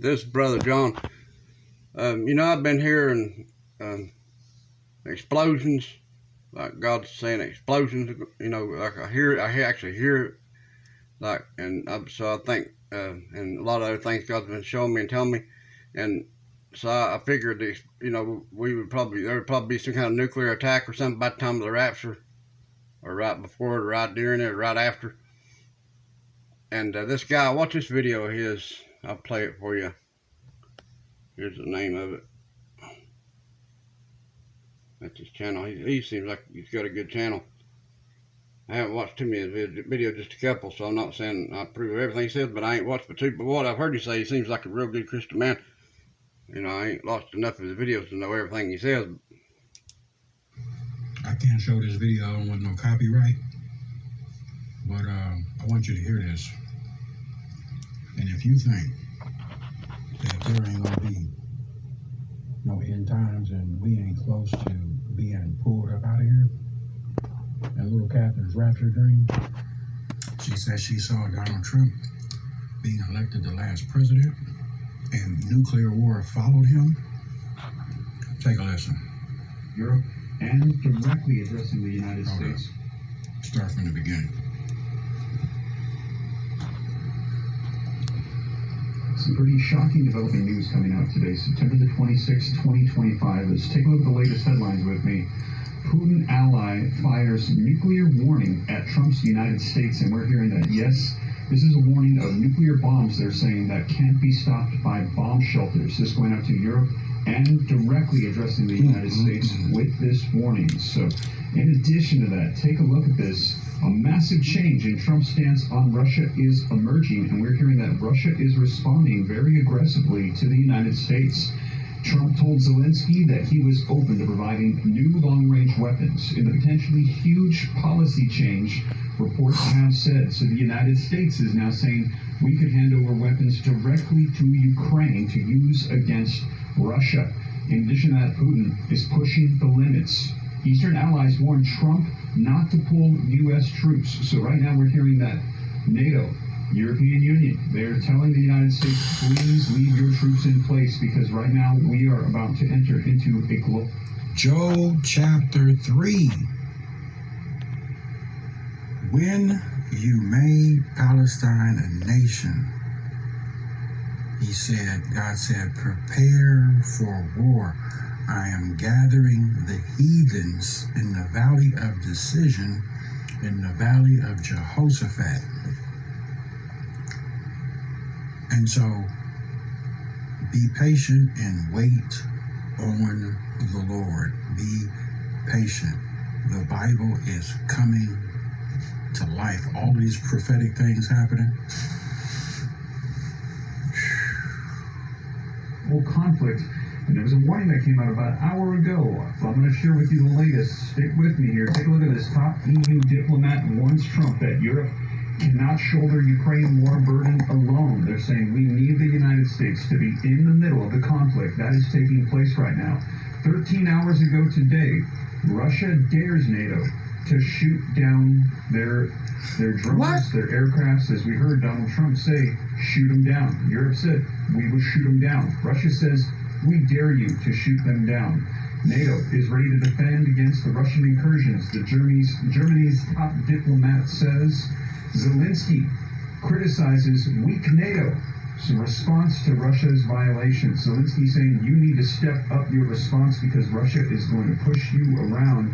This is Brother John. I've been hearing explosions, like God's saying explosions. Like I actually hear it. So I think, and a lot of other things God's been showing me and telling me, and so I figured this. There would probably be some kind of nuclear attack or something by the time of the rapture, or right before, or right during it, or right after. And this guy, watch this video of his. I'll play it for you. Here's the name of it. That's his channel. He seems like he's got a good channel. I haven't watched too many videos, just a couple, so I'm not saying I approve of everything he says, but I ain't watched but two. But what I've heard you say, he seems like a real good Christian man. I ain't watched enough of his videos to know everything he says. I can't show this video. I don't want no copyright. But I want you to hear this. And if you think that there ain't gonna be no end times and we ain't close to being pulled up out of here, and little Catherine's Rapture dream, she said she saw Donald Trump being elected the last president and nuclear war followed him. Take a listen. Europe and directly addressing the United States. Start from the beginning. Some pretty shocking developing news coming out today, September the 26th, 2025. Let's take a look at the latest headlines with me. Putin ally fires nuclear warning at Trump's United States, and we're hearing that, yes, this is a warning of nuclear bombs, they're saying, that can't be stopped by bomb shelters. This going out to Europe and directly addressing the United States with this warning. So, in addition to that, take a look at this. A massive change in Trump's stance on Russia is emerging, and we're hearing that Russia is responding very aggressively to the United States. Trump told Zelensky that he was open to providing new long-range weapons in the potentially huge policy change reports have said. So the United States is now saying we could hand over weapons directly to Ukraine to use against Russia. In addition to that, Putin is pushing the limits. Eastern allies warn Trump not to pull U.S. troops. So right now we're hearing that NATO, European Union, they're telling the United States, please leave your troops in place because right now we are about to enter into a global... Joel chapter 3. When you made Palestine a nation, God said, prepare for war. I am gathering the heathens in the valley of decision, in the valley of Jehoshaphat. And so, be patient and wait on the Lord. Be patient. The Bible is coming to life. All these prophetic things happening. Conflict. And there was a warning that came out about an hour ago. So I'm going to share with you the latest. Stick with me here. Take a look at this. Top EU diplomat warns Trump that Europe cannot shoulder Ukraine war burden alone. They're saying we need the United States to be in the middle of the conflict that is taking place right now. 13 hours ago today, Russia dares NATO to shoot down their drones, their aircrafts. As we heard Donald Trump say, shoot them down. Europe said, we will shoot them down. Russia says, we dare you to shoot them down. NATO is ready to defend against the Russian incursions. Germany's top diplomat says Zelensky criticizes weak NATO. Some response to Russia's violations. Zelensky saying you need to step up your response because Russia is going to push you around.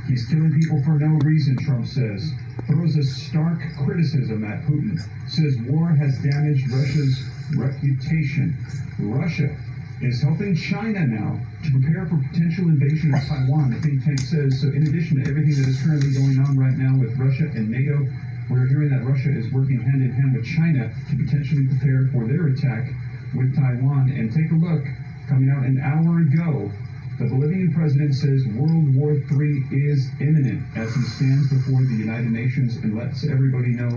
He's killing people for no reason, Trump says. Throws a stark criticism at Putin. Says war has damaged Russia's reputation. Russia is helping China now to prepare for potential invasion of Taiwan, the think tank says. So in addition to everything that is currently going on right now with Russia and NATO, we're hearing that Russia is working hand in hand with China to potentially prepare for their attack with Taiwan. And take a look, coming out an hour ago, the Bolivian president says World War III is imminent as he stands before the United Nations and lets everybody know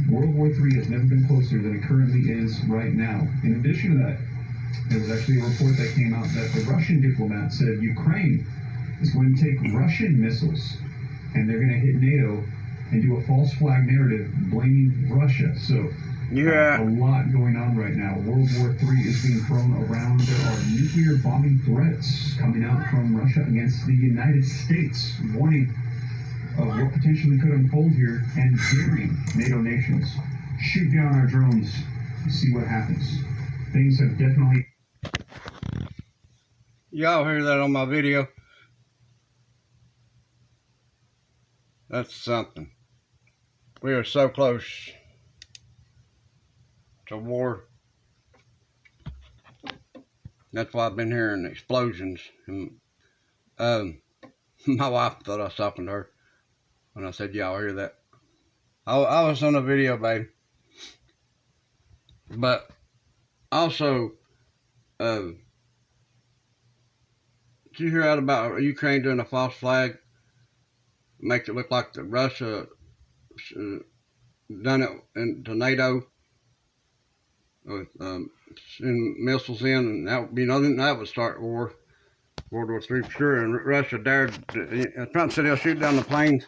World War III has never been closer than it currently is right now. In addition to that, there was actually a report that came out that the Russian diplomat said Ukraine is going to take Russian missiles and they're going to hit NATO and do a false flag narrative blaming Russia. So Yeah. A lot going on right now. World War III is being thrown around. There are nuclear bombing threats coming out from Russia against the United States, warning of what potentially could unfold here and daring NATO nations shoot down our drones to see what happens. Things have definitely... Y'all hear that on my video? That's something. We are so close to war. That's why I've been hearing explosions. And, my wife thought I was talking to her when I said, y'all hear that? I was on a video, babe. But also, did you hear out about Ukraine doing a false flag? Make it look like the Russia done it into NATO with sending missiles in, and that that would start World War III for sure. And Russia dared. Trump said he'll shoot down the planes.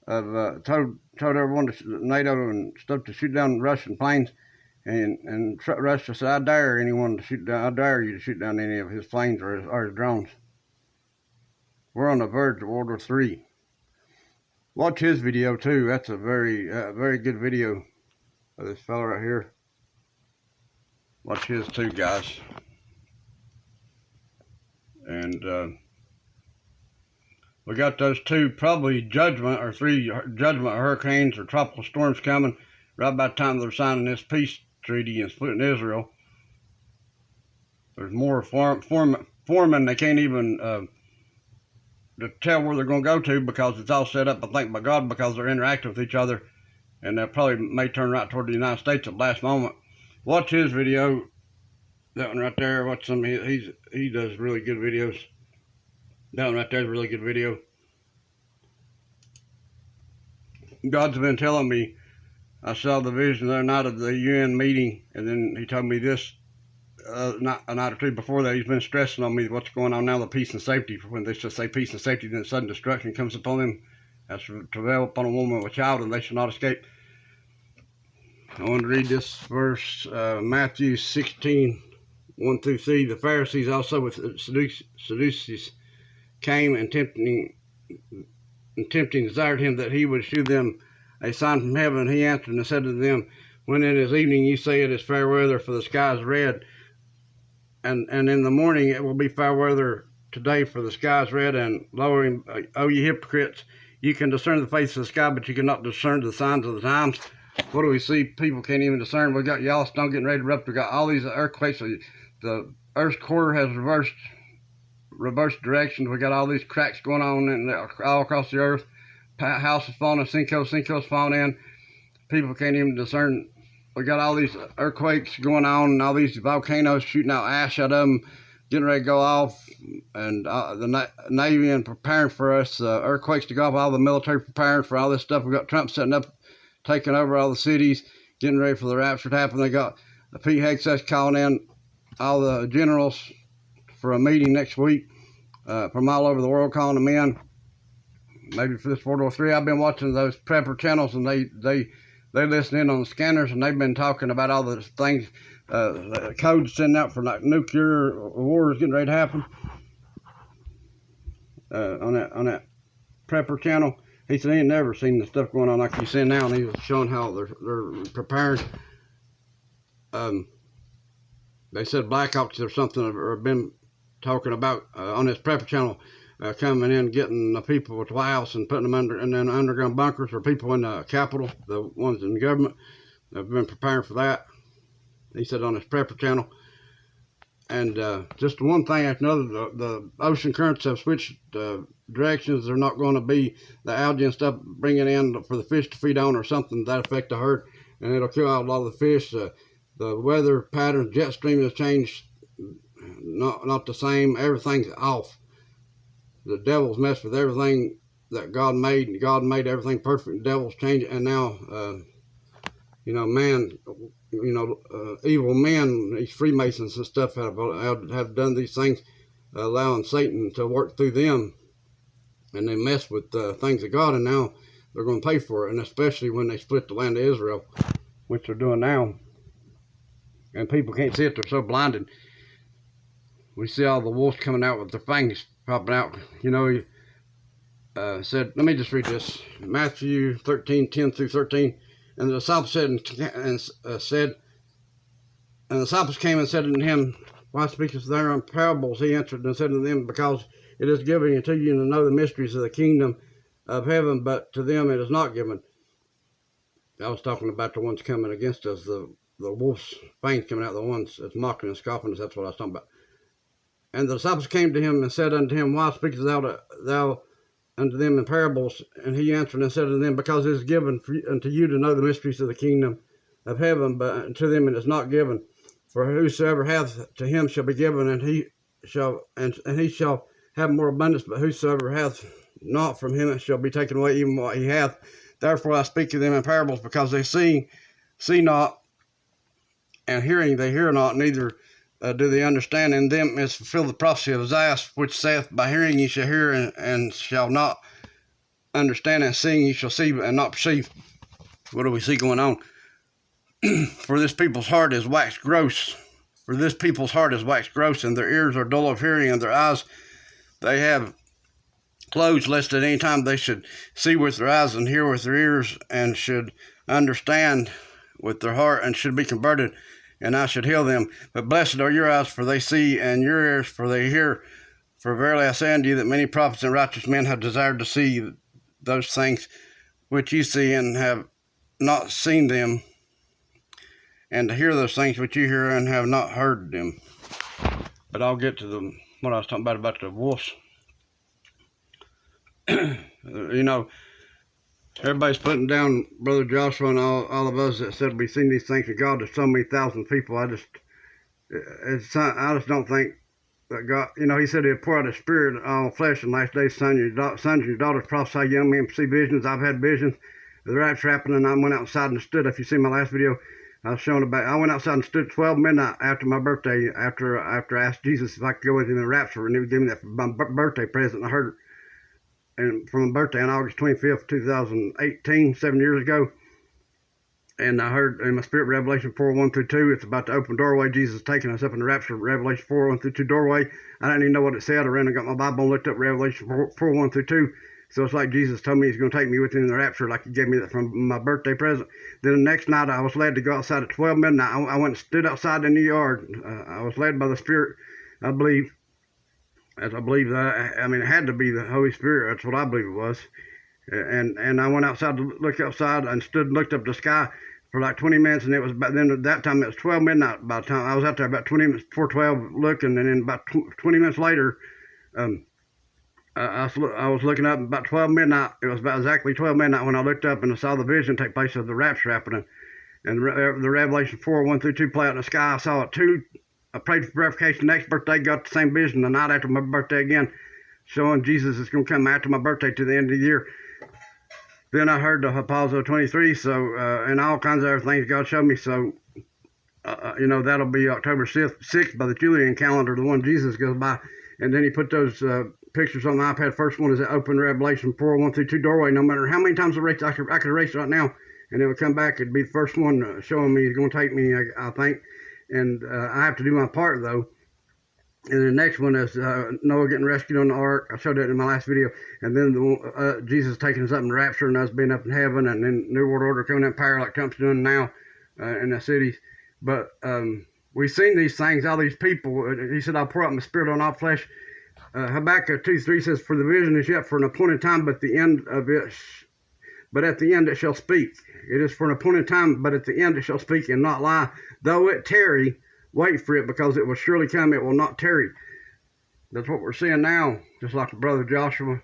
Told everyone to NATO and stuff to shoot down Russian planes, and Russia said, I dare anyone to shoot down. I dare you to shoot down any of his planes or his drones. We're on the verge of World War III. Watch his video too. That's a very good video of this fella right here. Watch his too, guys. And we got those two probably judgment or three judgment hurricanes or tropical storms coming right by the time they're signing this peace treaty and splitting Israel. There's more forming. They can't even to tell where they're going to go to because it's all set up, I think, by God, because they're interacting with each other, and they probably may turn right toward the United States at the last moment. Watch his video. That one right there. Watch some. He does really good videos. That one right there is a really good video. God's been telling me. I saw the vision the other night of the UN meeting, and then he told me this not a night or two before that. He's been stressing on me what's going on now, the peace and safety. When they just say peace and safety, then sudden destruction comes upon them. As to travail upon a woman with a child, and they shall not escape. I want to read this verse, Matthew 16, 1 through 3. The Pharisees also with Sadducees came and tempting desired him that he would shew them a sign from heaven. He answered and said to them, when it is evening, you say it is fair weather, for the sky is red. And in the morning it will be fair weather today, for the sky is red. And lowering, O ye hypocrites, you can discern the face of the sky, but you cannot discern the signs of the times. What do we see? People can't even discern. We got Yellowstone getting ready to erupt. We got all these earthquakes. The Earth's core has reversed directions. We got all these cracks going on all across the earth. Houses falling, sinkholes falling in. People can't even discern. We got all these earthquakes going on, and all these volcanoes shooting out ash out of them, getting ready to go off, and the Navy and preparing for us, earthquakes to go off, all the military preparing for all this stuff. We got Trump setting up, taking over all the cities, getting ready for the rapture to happen. They got the Pete Hegseth calling in all the generals for a meeting next week from all over the world, calling them in. Maybe for this World War III. I've been watching those prepper channels, and they listen in on the scanners, and they've been talking about all the things, the codes sending out for like nuclear wars getting ready to happen. On that prepper channel, he said he ain't never seen the stuff going on like he's seeing now, and he was showing how they're preparing. They said Blackhawks or something have been talking about on this prepper channel. Coming in, getting the people at the White House and putting them in underground bunkers, or people in the Capitol, the ones in the government. They've been preparing for that. He said on his prepper channel. And just one thing after another, the ocean currents have switched directions. They're not going to be the algae and stuff bringing in for the fish to feed on or something that affect the herd, and it'll kill out a lot of the fish. The weather patterns, jet stream has changed, not the same. Everything's off. The devil's messed with everything that God made, and God made everything perfect. The devil's changed it, and now, man, evil men, these Freemasons and stuff have done these things, allowing Satan to work through them, and they mess with things of God, and now they're going to pay for it, and especially when they split the land of Israel. which they're doing now. And people can't see it, they're so blinded. We see all the wolves coming out with their fangs popping out. You know, he said, let me just read this. Matthew 13:10 through 13. And the disciples said, and the disciples came and said unto him, why speakest thou in parables? He answered and said unto them, because it is given unto you to know the mysteries of the kingdom of heaven, but to them it is not given. I was talking about the ones coming against us, the wolf's fangs coming out, the ones that's mocking and scoffing us. That's what I was talking about. And the disciples came to him and said unto him, why speakest thou unto them in parables? And he answered and said unto them, because it is given unto you to know the mysteries of the kingdom of heaven, but to them it is not given. For whosoever hath, to him shall be given, and he shall have more abundance. But whosoever hath not, from him it shall be taken away even what he hath. Therefore I speak to them in parables, because they see not, and hearing they hear not, neither do they understand. In them is fulfilled the prophecy of Isaiah, which saith, by hearing ye shall hear, and shall not understand, and seeing ye shall see, and not perceive. What do we see going on? For this people's heart is waxed gross. For this people's heart is waxed gross, and their ears are dull of hearing, and their eyes they have closed, lest at any time they should see with their eyes, and hear with their ears, and should understand with their heart, and should be converted, and I should heal them. But blessed are your eyes, for they see, and your ears, for they hear. For verily I say unto you, that many prophets and righteous men have desired to see those things which you see, and have not seen them, and to hear those things which you hear, and have not heard them. But I'll get to what I was talking about the wolves. You know, everybody's putting down Brother Joshua and all of us that said we've seen these things of God. There's so many thousand people. I just don't think that God, you know, he said he'd pour out his spirit on flesh in the last days. Sons and your daughters prophesy, young men see visions. I've had visions. The rapture happened, and I went outside and stood. If you see my last video, I was showing about, I went outside and stood at 12 midnight after my birthday, after I asked Jesus if I could go with him in the rapture, and he would give me that for my birthday present. I heard it. And from my birthday on August 25th, 2018, 7 years ago. And I heard in my spirit, Revelation 4:1 through 2, it's about the open doorway. Jesus is taking us up in the rapture, Revelation 4:1 through 2 doorway. I didn't even know what it said. I ran and got my Bible and looked up Revelation 4:1 through 2. So it's like Jesus told me he's going to take me with him in the rapture, like he gave me that from my birthday present. Then the next night, I was led to go outside at 12 midnight. I went and stood outside in the yard. I was led by the Spirit, I believe. As I believe that, I mean, it had to be the Holy Spirit. That's what I believe it was. And I went outside to look outside and stood and looked up the sky for like 20 minutes. And it was about then at that time, it was 12 midnight. By the time I was out there about 20 minutes before 12 looking. And then about 20 minutes later, I was looking up about 12 midnight. It was about exactly 12 midnight when I looked up and I saw the vision take place of the rapture happening. And the Revelation 4:1 through 2 play out in the sky. I saw it too. I prayed for verification. Next birthday, got the same vision the night after my birthday again, showing Jesus is going to come after my birthday to the end of the year. Then I heard the Apollo 23, so and all kinds of other things God showed me. So, you know, that'll be October 6th by the Julian calendar, the one Jesus goes by. And then he put those pictures on the iPad. First one is that open Revelation 4:1 through 2 doorway. No matter how many times I could erase it right now, and it would come back. It'd be the first one showing me he's going to take me, I think. And I have to do my part, though. And the next one is Noah getting rescued on the ark. I showed that in my last video. And then Jesus taking us up in the rapture and us being up in heaven. And then New World Order coming in power like Trump's doing now in the cities. But we've seen these things, all these people. He said, I'll pour out my spirit on all flesh. Habakkuk 2:3 says, for the vision is yet for an appointed time, but at the end it shall speak. It is for an appointed time, but at the end it shall speak and not lie. Though it tarry, wait for it, because it will surely come, it will not tarry. That's what we're seeing now, just like Brother Joshua.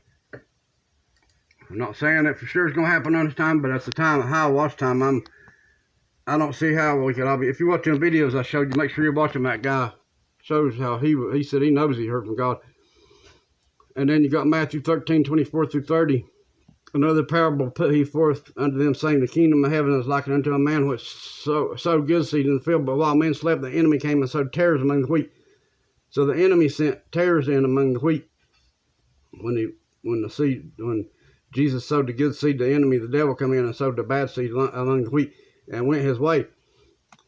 I'm not saying that for sure it's going to happen on this time, but that's the time, high watch time. I don't see how we could all be. If you're watching the videos I showed you, make sure you're watching that guy. Shows how he said he knows he heard from God. And then you got Matthew 13:24 through 30. Another parable put he forth unto them, saying, the kingdom of heaven is likened unto a man which sowed good seed in the field. But while men slept, the enemy came and sowed tares among the wheat. So the enemy sent tares in among the wheat. When Jesus sowed the good seed, the enemy, the devil, come in and sowed the bad seed among the wheat. and went his way.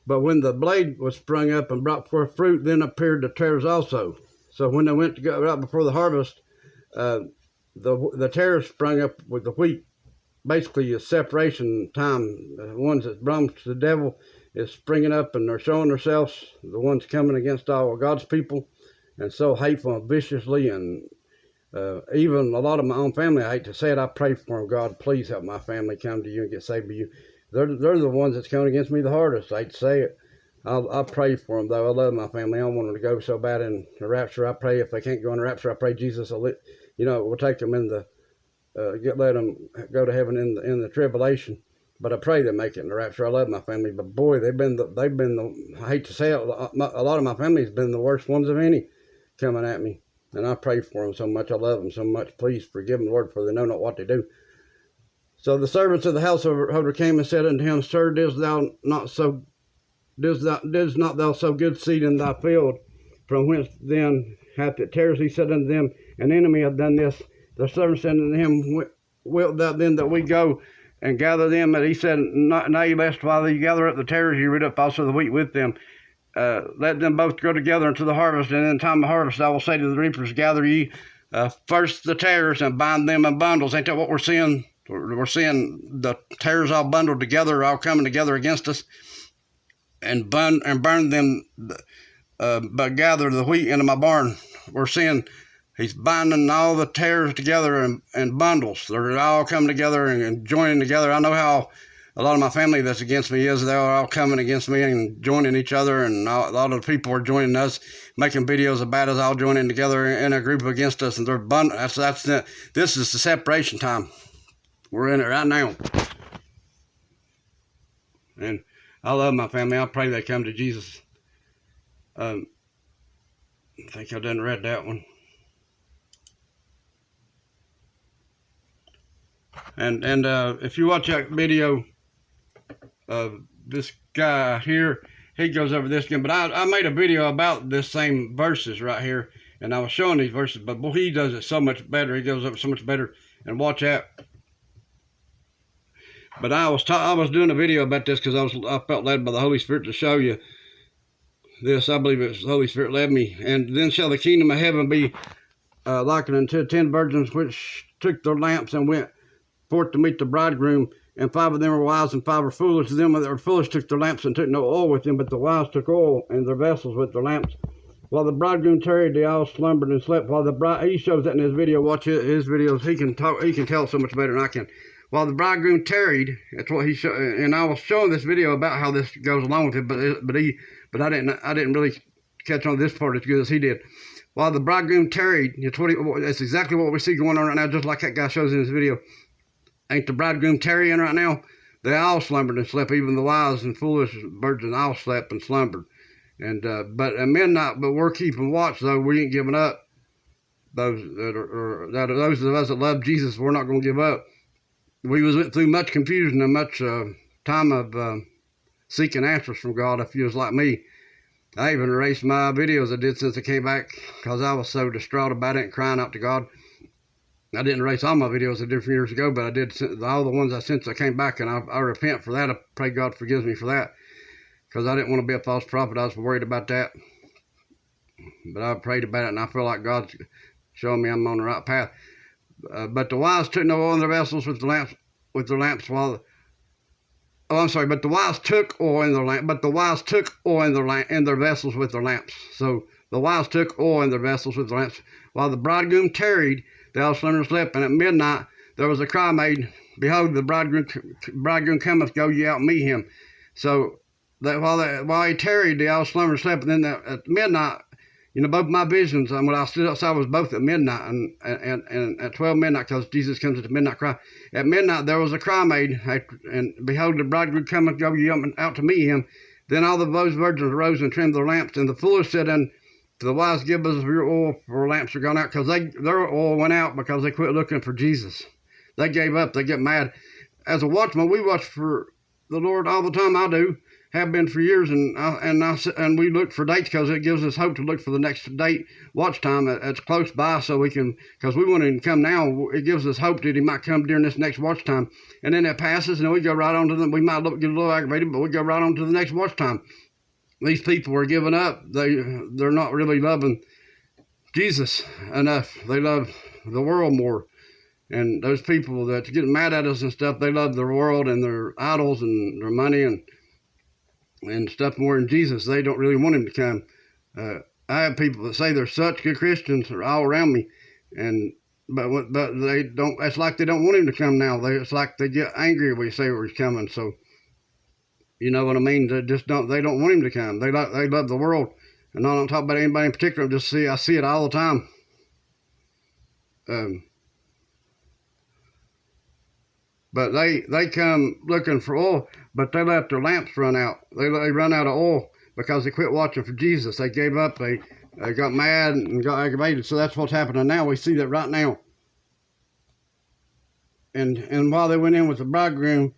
But when the blade was sprung up and brought forth fruit, then appeared the tares also. So when they went to go right before the harvest, the tares sprung up with the wheat. Basically, a separation time. The ones that belong to the devil is springing up, and they're showing themselves. The ones coming against all of God's people, and so hateful and viciously, and even a lot of my own family. I hate to say it. I pray for them. God, please help my family come to you and get saved by you. They're the ones that's coming against me the hardest. I hate to say it. I pray for them, though. I love my family. I don't want them to go so bad in the rapture. I pray if they can't go in the rapture, I pray Jesus will, will take them in the, let them go to heaven in the tribulation. But I pray they make it in the rapture. I love my family, but boy, they've been the. I hate to say it. A lot of my family's been the worst ones of any coming at me, and I pray for them so much. I love them so much. Please forgive them, Lord, for they know not what they do. So the servants of the householder came and said unto him, Sir, didst not thou sow good seed in thy field? From whence then hath it tares? He said unto them, An enemy hath done this. The servant said unto him, Wilt thou then that we go and gather them? And he said, Nay, lest while you gather up the tares, you root up also the wheat with them. Let them both go together unto the harvest, and in the time of harvest I will say to the reapers, Gather ye first the tares and bind them in bundles. Ain't that what we're seeing? We're seeing the tares all bundled together, all coming together against us, and burn them, but gather the wheat into my barn. We're seeing he's binding all the tares together in bundles. They're all coming together and joining together. I know how a lot of my family that's against me is. They're all coming against me and joining each other, and a lot of the people are joining us, making videos about us all joining together in a group against us, and they're this is the separation time. We're in it right now. And I love my family. I pray they come to Jesus. I think I done read that one. And if you watch that video of this guy here, he goes over this again. But I made a video about this same verses right here, and I was showing these verses. But boy, he does it so much better. He goes over so much better. And watch that. But I was doing a video about this because I felt led by the Holy Spirit to show you this. I believe it's the Holy Spirit led me. And then shall the kingdom of heaven be likened unto 10 virgins which took their lamps and went forth to meet the bridegroom. And 5 of them were wise and 5 were foolish. Them that were foolish took their lamps and took no oil with them, but the wise took oil in their vessels with their lamps. While the bridegroom tarried, they all slumbered and slept. While the bride, he shows that in his video. Watch his videos. He can talk. He can tell so much better than I can. While the bridegroom tarried, that's what he showed. And I was showing this video about how this goes along with it, but I didn't really catch on this part as good as he did. While the bridegroom tarried, that's exactly what we see going on right now, just like that guy shows in his video. Ain't the bridegroom tarrying right now? They all slumbered and slept, even the wise and foolish virgins all slept and slumbered. And but at midnight, but we're keeping watch, though. We ain't giving up. Those of us that love Jesus, we're not going to give up. We went through much confusion and much time of seeking answers from God. If you was like me, I even erased my videos I did since I came back because I was so distraught about it and crying out to God. I didn't erase all my videos I did from years ago, but I did all the ones since I came back, and I repent for that. I pray God forgives me for that because I didn't want to be a false prophet. I was worried about that, but I prayed about it, and I feel like God's showing me I'm on the right path. But the wise took no oil in their vessels with their lamps but the wise took oil in their lamp, but the wise took oil in their vessels with their lamps. So the wise took oil in their vessels with their lamps. While the bridegroom tarried, they all slumbered and slept, and at midnight there was a cry made, Behold, the bridegroom cometh, go ye out and meet him. So that while he tarried, they all slumbered and slept, and then at midnight, both my visions, when I stood outside, was both at midnight and at 12 midnight, because Jesus comes at the midnight cry. At midnight, there was a cry made, and behold, the bridegroom cometh, go ye out to meet him. Then all those virgins arose and trimmed their lamps, and the foolish said unto the wise, Give us of your oil, for our lamps are gone out, because their oil went out because they quit looking for Jesus. They gave up. They get mad. As a watchman, we watch for the Lord all the time. I do. have been for years, and we look for dates because it gives us hope to look for the next date watch time that's close by, so we can, because we want him to come now. It gives us hope that he might come during this next watch time, and then that passes, and we go right on to them. We might get a little aggravated, but we go right on to the next watch time. These people are giving up. They're not really loving Jesus enough. They love the world more. And those people that get mad at us and stuff, they love their world and their idols and their money and stuff more than Jesus. They don't really want him to come. I have people that say they're such good Christians are all around me, but they don't. It's like they don't want him to come now. It's like they get angry when we say he's coming. So you know what I mean? They just don't. They don't want him to come. They love the world, and I don't talk about anybody in particular. I see it all the time. But they come looking for oil, but they let their lamps run out. They run out of oil because they quit watching for Jesus. They gave up. They got mad and got aggravated. So that's what's happening now. We see that right now. And while they went in with the bridegroom,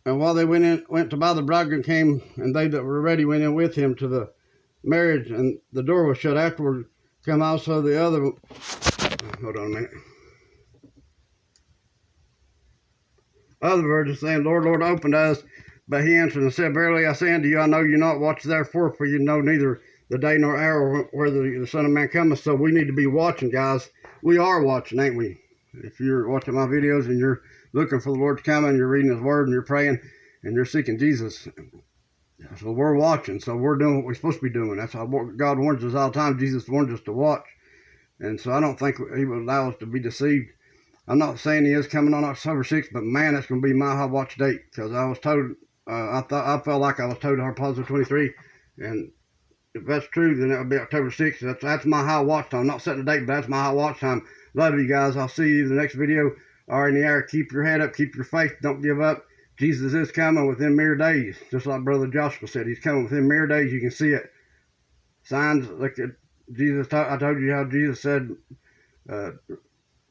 and while they went to buy, the bridegroom came, and they that were ready went in with him to the marriage, and the door was shut afterward. Come also the other. Hold on a minute. Other virgins saying, Lord, Lord, open to us. But he answered and said, Verily I say unto you, I know you not. Watch therefore, for you know neither the day nor hour where the Son of Man cometh. So we need to be watching, guys. We are watching, ain't we? If you're watching my videos and you're looking for the Lord to come and you're reading his word and you're praying and you're seeking Jesus, so we're watching. So we're doing what we're supposed to be doing. That's how God warns us all the time. Jesus warns us to watch. And so I don't think he would allow us to be deceived. I'm not saying he is coming on October 6th, but man, that's going to be my high watch date, because I was told, I felt like I was told our positive 23, and if that's true, then that would be October 6th. That's my high watch time. I'm not setting a date, but that's my high watch time. Love you guys. I'll see you in the next video or in the air. Keep your head up. Keep your faith. Don't give up. Jesus is coming within mere days, just like Brother Joshua said. He's coming within mere days. You can see it. Signs, look at Jesus. I told you how Jesus said,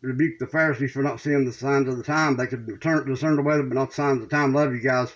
rebuke the Pharisees for not seeing the signs of the time. They could discern the weather, but not the signs of the time. Love you guys.